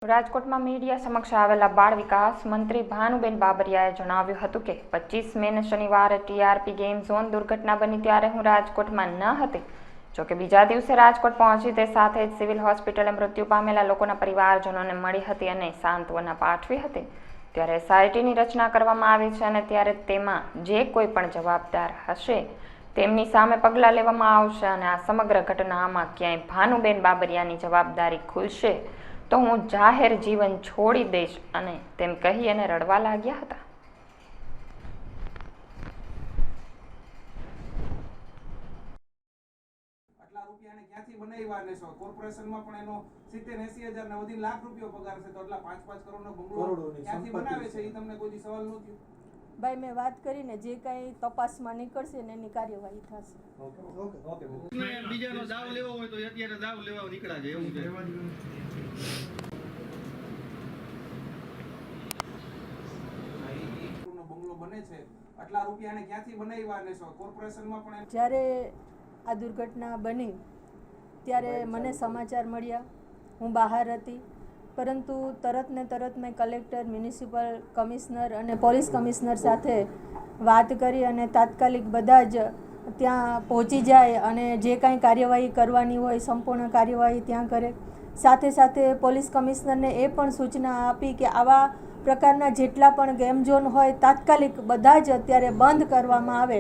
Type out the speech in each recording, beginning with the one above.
રાજકોટમાં મીડિયા સમક્ષ આવેલા બાળ વિકાસ મંત્રી ભાનુબેન બાબરિયાએ જણાવ્યું હતું કે 25 મેને શનિવારે ટીઆરપી ગેમ ઝોન દુર્ઘટના બની ત્યારે હું રાજકોટમાં ન હતી. જોકે બીજા દિવસે રાજકોટ પહોંચી તે સાથે જ સિવિલ હોસ્પિટલે મૃત્યુ પામેલા લોકોના પરિવારજનોને મળી હતી અને સાંત્વના પાઠવી હતી. ત્યારે એસઆઈટીની રચના કરવામાં આવી છે અને ત્યારે તેમાં જે કોઈ પણ જવાબદાર હશે તેમની સામે પગલાં લેવામાં આવશે અને આ સમગ્ર ઘટનામાં ક્યાંય ભાનુબેન બાબરિયાની જવાબદારી ખુલશે તો હું જાહેર જીવન છોડી દઈશ અને તેમ કહી અને રડવા લાગ્યા હતા. આટલા રૂપિયાને ક્યાંથી બનાવ્યા ને કોર્પોરેશનમાં પણ એનો 70-80 હજાર ને વધી લાખ રૂપિયા પગાર છે તો એટલા 5-5 કરોડનો બંગલો ક્યાંથી બનાવે છે એ તમને કોઈ સવાલ નહોતો? ભાઈ મેં વાત કરીને જે કાંઈ તપાસમાં નીકળશે ને એની કાર્યવાહી થશે. બીજાનો દાવ લેવો હોય તો અત્યારે દાવ લેવા નીકળ્યા છે એવું છે. બંગલો બને છે આટલા રૂપિયાને ક્યાંથી બનાવ્યા ને કોર્પોરેશનમાં પણ જ્યારે આ દુર્ઘટના બની ત્યારે મને સમાચાર મળ્યા, હું બહાર હતી, પરંતુ તરત ને તરત મેં કલેક્ટર, મ્યુનિસિપલ કમિશનર અને પોલીસ કમિશનર સાથે વાત કરી અને તાત્કાલિક બધા જ ત્યાં પહોંચી જાય અને જે કાંઈ કાર્યવાહી કરવાની હોય સંપૂર્ણ કાર્યવાહી ત્યાં કરે. સાથે સાથે પોલીસ કમિશનરને એ પણ સૂચના આપી કે આવા પ્રકારના જેટલા પણ ગેમ ઝોન હોય તાત્કાલિક બધા જ અત્યારે બંધ કરવામાં આવે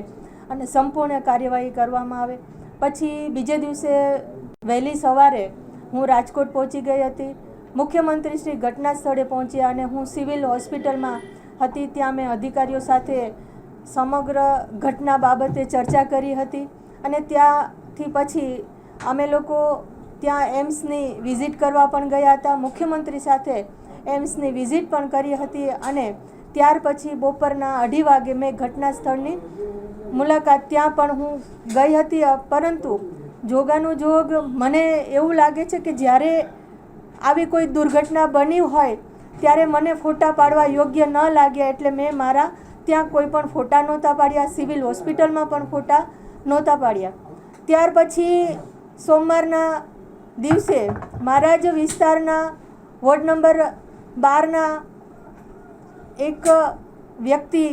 અને સંપૂર્ણ કાર્યવાહી કરવામાં આવે. પછી બીજે દિવસે વહેલી સવારે હું રાજકોટ પહોંચી ગઈ હતી. મુખ્યમંત્રી શ્રી ઘટના સ્થળે પહોંચ્યા અને હું સિવિલ હોસ્પિટલમાં હતી. ત્યાં મેં અધિકારીઓ સાથે સમગ્ર ઘટના બાબતે ચર્ચા કરી હતી અને ત્યાંથી પછી અમે લોકો ત્યાં એમ્સની વિઝિટ કરવા પણ ગયા હતા. મુખ્યમંત્રી સાથે એમ્સની વિઝિટ પણ કરી હતી અને ત્યાર પછી બપોરના 2:30 વાગે મેં ઘટના સ્થળની મુલાકાત ત્યાં પણ હું ગઈ હતી. પરંતુ જોગાનું જોગ મને એવું લાગે છે કે જ્યારે આવી કોઈ દુર્ઘટના બની હોય ત્યારે મને ફોટા પાડવા યોગ્ય ન લાગ્યા એટલે મેં મારા ત્યાં કોઈ પણ ફોટા નહોતા પાડ્યા, સિવિલ હોસ્પિટલમાં પણ ફોટા નહોતા પાડ્યા. ત્યાર પછી સોમવારના દિવસે મારા જ વિસ્તારના વોર્ડ નંબર 12ના એક વ્યક્તિ,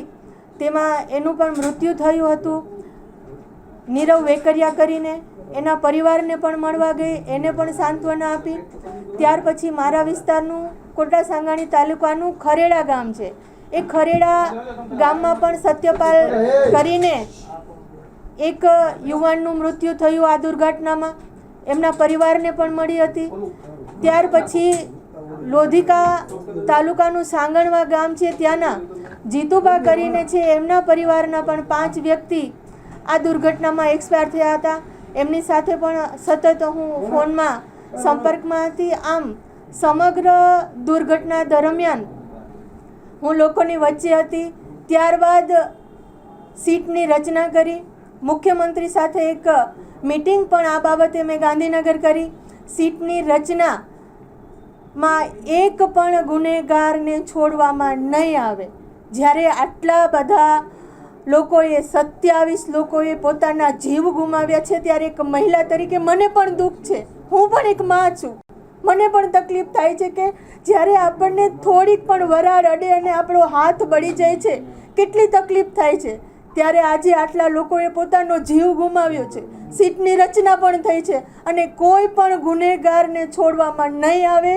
તેમાં એનું પણ મૃત્યુ થયું હતું, નીરવ વેકરિયા કરીને. એના પરિવારને પણ મળવા ગઈ, એને પણ સાંત્વના આપી. ત્યાર પછી મારા વિસ્તારનું કોટા સાંગાણી તાલુકાનું ખરેડા ગામ છે, એ ખરેડા ગામમાં પણ સત્યપાલ કરીને એક યુવાનનું મૃત્યુ થયું આ દુર્ઘટનામાં, એમના પરિવારને પણ મળી હતી. ત્યાર પછી લોધિકા તાલુકાનું સાંગણવા ગામ છે, ત્યાંના જીતુબા કરીને છે, એમના પરિવારના પણ 5 વ્યક્તિ આ દુર્ઘટનામાં એક્સપાયર થયા હતા. એમની સાથે પણ સતત હું ફોનમાં સંપર્કમાં હતી. આમ સમગ્ર દુર્ઘટના દરમિયાન હું લોકોની વચ્ચે હતી. ત્યારબાદ સીટની રચના કરી. મુખ્યમંત્રી સાથે એક મિટિંગ પણ આ બાબતે મેં ગાંધીનગર કરી. સીટની રચનામાં એક પણ ગુનેગારને છોડવામાં નહીં આવે. જ્યારે આટલા બધા લોકોએ 27 લોકોએ પોતાના જીવ ગુમાવ્યા છે ત્યારે એક મહિલા તરીકે મને પણ દુઃખ છે. હું પણ એક માં છું, મને પણ તકલીફ થાય છે કે જ્યારે આપણને થોડીક પણ વરાળ અડે અને આપણો હાથ બળી જાય છે કેટલી તકલીફ થાય છે. ત્યારે આજે આટલા લોકોએ પોતાનો જીવ ગુમાવ્યો છે, સીટની રચના પણ થઈ છે અને કોઈ પણ ગુનેગારને છોડવામાં નહીં આવે.